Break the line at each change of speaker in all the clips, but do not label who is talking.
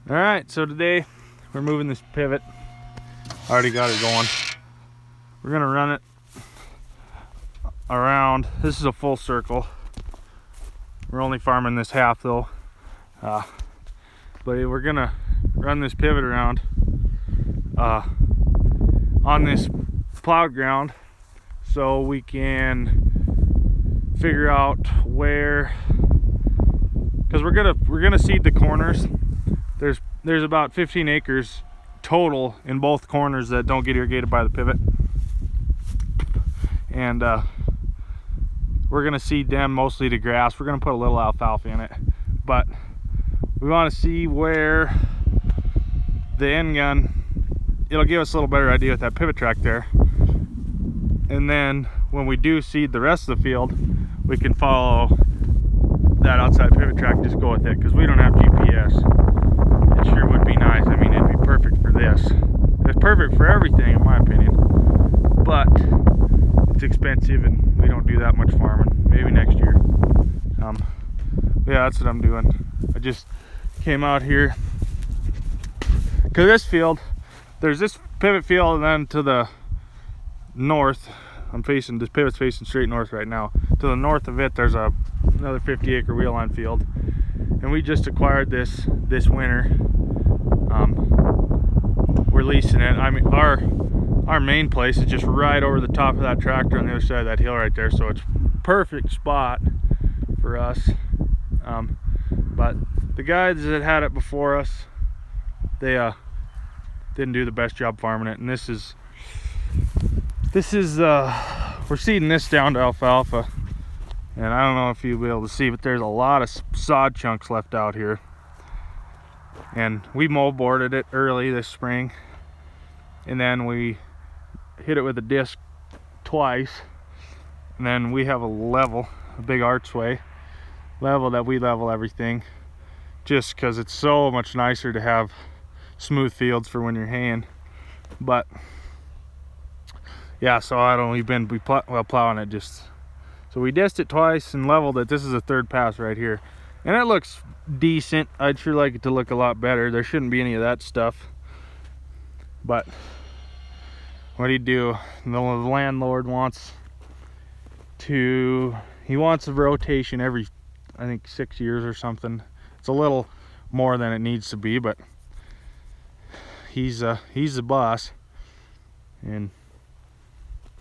All right, so today we're moving this pivot. Already got it going. We're gonna run it around. This is a full circle. We're only farming this half though. But we're gonna run this pivot around on this plowed ground so we can figure out where, because we're gonna seed the corners. There's about 15 acres total in both corners that don't get irrigated by the pivot, and we're gonna seed them mostly to grass. We're gonna put a little alfalfa in it, but we want to see where the end gun, it'll give us a little better idea with that pivot track there, and then when we do seed the rest of the field, we can follow that outside pivot track and just go with it, because we don't have GPS. It sure would be nice. I mean, it'd be perfect for this. It's perfect for everything in my opinion, but it's expensive and we don't do that much farming. Maybe next year. Yeah, that's what I'm doing. I just came out here because this field, there's this pivot field, and then to the north, this pivot's facing straight north right now. To the north of it, there's another 50-acre wheel line field, and we just acquired this winter. We're leasing it. I mean, our main place is just right over the top of that tractor on the other side of that hill right there, so it's perfect spot for us. But the guys that had it before us, they didn't do the best job farming it, and this is we're seeding this down to alfalfa, and I don't know if you'll be able to see, but there's a lot of sod chunks left out here, and we moldboarded it early this spring, and then we hit it with a disc twice, and then we have a big archway level that we level everything, just because it's so much nicer to have smooth fields for when you're haying. But yeah, so we've been plowing it just, so we dissed it twice and leveled it. This is a third pass right here, and it looks decent. I'd sure like it to look a lot better. There shouldn't be any of that stuff, but what do you do? The landlord wants a rotation every, I think, 6 years or something. It's a little more than it needs to be, but he's the boss, and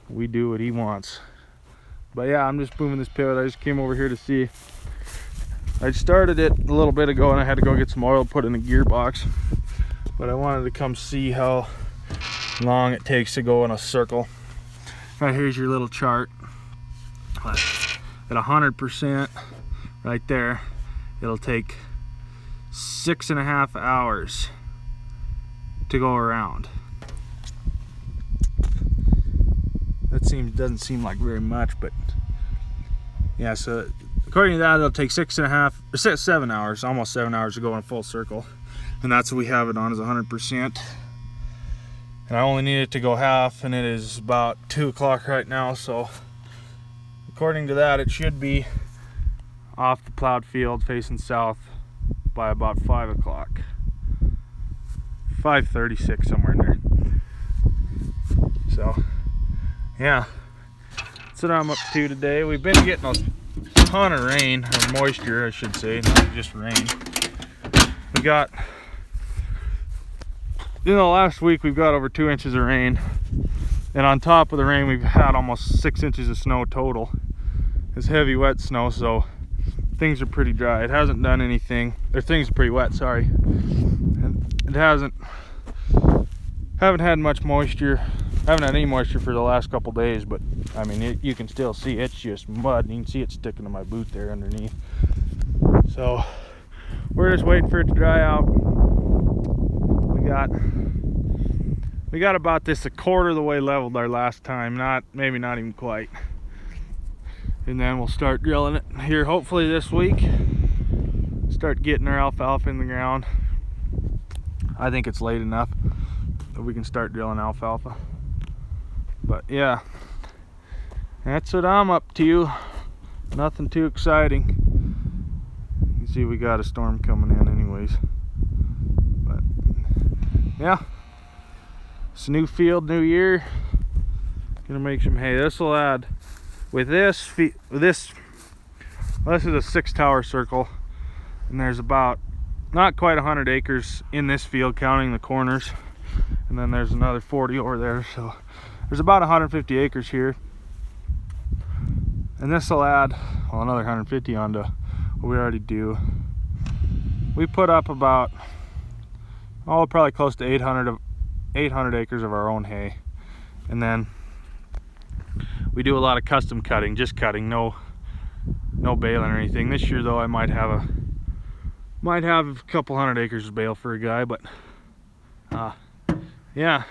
we do what he wants. But yeah, I'm just moving this pivot. I just came over here to see. I started it a little bit ago and I had to go get some oil, put in a gearbox, but I wanted to come see how long it takes to go in a circle. Right, here's your little chart. At 100% right there, it'll take 6.5 hours to go around. That doesn't seem like very much, but yeah, so according to that, it'll take 7 hours, almost 7 hours to go in a full circle, and that's what we have it on, is 100%. And I only need it to go half, and it is about 2 o'clock right now, so according to that, it should be off the plowed field facing south by about 5 o'clock. 5:36, somewhere in there. So yeah, that's what I'm up to today. We've been getting a ton of rain, or moisture I should say, not just rain. We got, last week we've got over 2 inches of rain, and on top of the rain we've had almost 6 inches of snow total. It's heavy wet snow, so things are pretty dry. It hasn't done anything, or things are pretty wet, sorry. And it haven't had much moisture. Haven't had any moisture for the last couple days, but I mean, you can still see it's just mud. You can see it sticking to my boot there underneath. So we're just waiting for it to dry out. We got about a quarter of the way leveled our last time, maybe not even quite. And then we'll start drilling it here hopefully this week. Start getting our alfalfa in the ground. I think it's late enough that we can start drilling alfalfa. But yeah, that's what I'm up to. Nothing too exciting. You see, we got a storm coming in anyways. yeah, it's a new field, new year. Gonna make some hay. This will add with this. Well, this is a 6-tower circle, and there's about not quite 100 acres in this field, counting the corners, and then there's another 40 over there. So there's about 150 acres here, and this will add, well, another 150 onto what we already do. We put up about, oh, probably close to 800 acres of our own hay, and then we do a lot of custom cutting, just cutting, no baling or anything. This year though, I might have a couple 100 acres of bale for a guy, but yeah.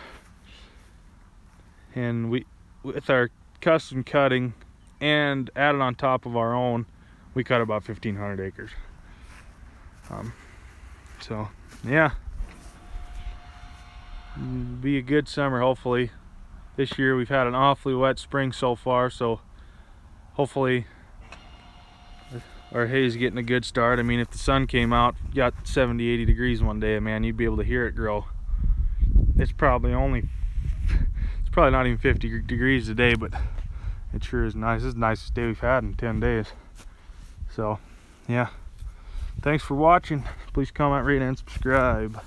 And we, with our custom cutting and added on top of our own, we cut about 1,500 acres. So yeah, be a good summer hopefully. This year we've had an awfully wet spring so far, so hopefully our hay's getting a good start. I mean, if the sun came out, got 70, 80 degrees one day, man, you'd be able to hear it grow. It's probably not even 50 degrees today, but it sure is nice. This is the nicest day we've had in 10 days. So, yeah. Thanks for watching. Please comment, rate, and subscribe.